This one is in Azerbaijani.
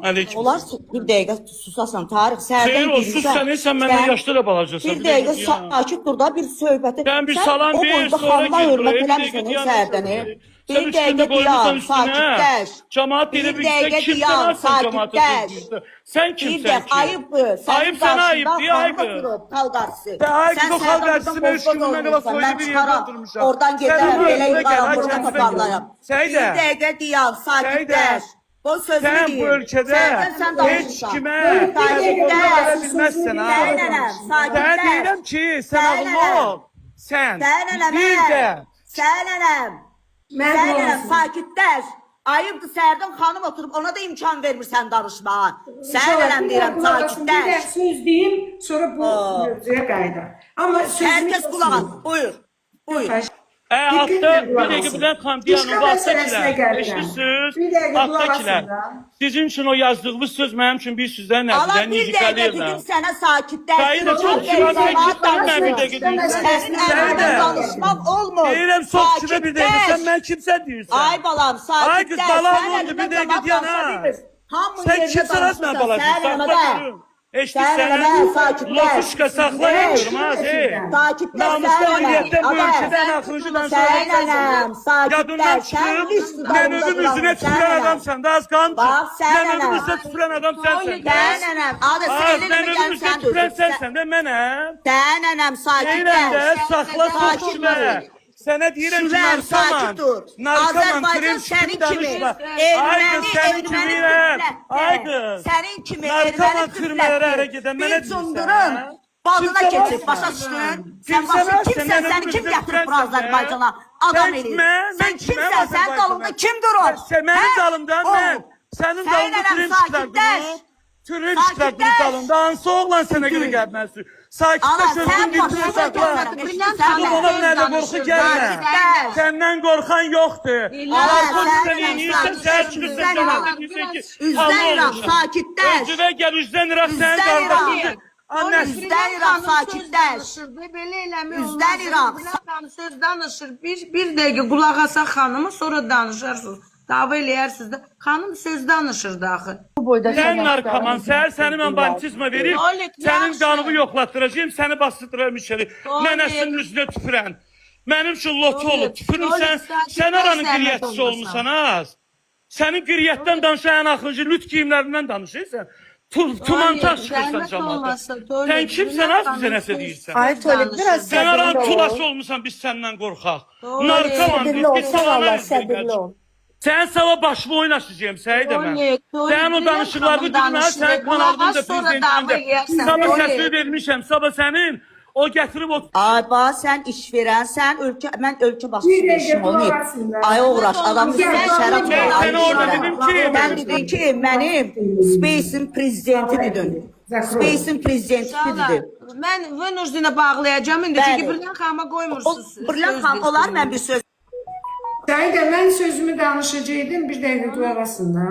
Aleyküm. Onlar bir dəqiqə susasan, Tarık, sərdən Xeyr o sus sen məndən yaşlı da balacasan. Bir dəqiqə sakit dur da bir söhbəti. Sen bir salam o ver, boyda sonra xanıma gir hörmət buraya, bir eləmirsən dəqiqə sərdəni. Sen Bir üstünde dəqiqə koymuşsan diyan, üstüne. sakitləş. Cemaat Bir bile bir dəqiqə kimsen diyan, alsın cemaatı. sakitləş. Sen Bir kimsen dəqiqə ki? ayıbdır. Ayıp sana ayıp diye ayıp. Kavqası. Ayıp o kavqası ben üstümden kadar soylu bir yerde oturmuşam. Oradan gedərəm, belə qaranlıqda taparlaram. Seyde. Bir dəqiqə diyan, sakitləş. Bu sözünü Sen deyim. bu ülkede hiç kime verebilmezsin ha. Sen değilim ki sen ağıllı ol. Sen bir de. Sənənəm, sakitləş. Ayıbdır, Sərdən xanım oturub, ona da imkan vermirsən danışmağa. Sənənəm deyirəm, sakitləş. Bir söz deyim, sonra bu mövzuya qayıdar. Amma Herkes qulaq as, buyur. Hatta bir dakika bilen kandiyanın meselesine alttakiler. geldim. Eşlisiniz. Bir dakika Alttakiler. duramazsın Sizin için o yazdığımız söz benim için bir sizden Allah nereden bir dəqiqə dedim sənə sakitləş. Sayın da çok şivan ben ben bir dakika diyeyim. Sənin əmrində danışmaq olmur. Deyirəm çok şivan bir dakika sen ben kimsen diyorsun. Ay balam, sakitləş. Ay kız balam oldu bir dakika diyen ha. Sen kimsen atma balasın. Sakla Sənənəm, sakitləş. Lofuşka sakla yapıyorum ha. Sakitləş, Namusda hürriyetten bu ülkeden akıllıcıdan Sənənəm, Yadından sakitləş. çıkıp memnunun yüzüne tüpüren adamsan da az kalmış. Bak, sen Memnunun ana. üstüne tüpüren adam sensen. Sənənəm, adı Az seylimi memnunun üstüne gəlsən tüpüren dur. sensen de menem. Sənənəm, Deyirəm də sakitləş. sakla Sakit sokçulara. dur. Sənə deyirəm ki Süvər, narkoman. sakit dur. Narkoman, Azərbaycan krem sənin şükrü kimi danışma. erməni, Ay kız sənin kimi deyirəm. Ay kız. Sənin kimi Narkoman erməni türmələrə hərəkət edən mənə bir deyirsən, cundurun hə? balına Kimsə keçir, varsa, başa düşdün? Kimsə Sən başa varsa, kimsən, mənə səni bu kim üzrə gətirib bura tüpürən Azərbaycana? sənsə, Adam mən eləyir. kiməm? Sən Mən kiməm kimsən, sən Azərbaycana? dalında kim durur? Mənim dalımdan mən. Sənin dalında Sənənəm, türüm işlər sakitləş. durur. Türüm işlər durur dalında. Hansı oğlan sənə görə gəlməzsin? Sakitləş Ana, özün sən dilini başa sakla. gəlmərəm. Bu bana mənə qorxu gəlmə. Sakitləş. Səndən qorxan yoxdur. Narkoz sən səni yiyirsən, sən çıxırsan cavabı deyirsən ki, Üzdən İraq, sakitləş. Özüvə gəl üzdən İraq sənin Üzdən İraq. qardaşın. Annəsi. Üzdən İraq, sakitləş. Belə eləmək olmaz. Üzdən İraq. Söz danışır. Bir dəqiqə qulaq asaq xanımı, sonra danışarsınız. Dava eləyərsiniz də. Xanım söz danışır da axı. Sən narkoman, səni mən bantizma verib, sənin qanını yoxlatdıracağım, səni basdıracağım içeri. Nənəsinin üzünə tüpürən. Mənim üçün lotu olub, tüpürürsən, sən aranın qiriyyətçisi olmuşsan az. Sənin qiriyyətdən danışan ən axıncı lüt giyimlərindən danışırsan. Tumantar çıxırsan cəmaata. Sən kimsən az bizə nəsə deyirsən? Ay Tolik, biraz Sən aranın səbirli ol. tulası olmuşsan, biz səndən qorxaq. Narkoman, Səbirli ol, biz sən Allah, salaməyik. səbirli ol. Sən sava başımı oynaşacağım, Səidə mən. Sən o danışıqlarını bilmə, sən kanalının da prezidentində. Sabah səsini vermişəm, sabah sənin. O gətirib o... Ay bax, sən iş verənsən, mən ölkə başçısının işim olmayıb. Ay uğraş, adamın üstünə şərab var. Sən orada dedim ki... Sən dedin ki, mənim Space'in prezidenti dedin. Space'in prezidenti dedin. Mən Venüsünə bağlayacağım indi, çünki Birlən xanıma qoymursunuz. Birlən xanım, olar mən bir söz. Səidə, mən sözümü danışacaqdım, bir dəqiqə qulaq asın da.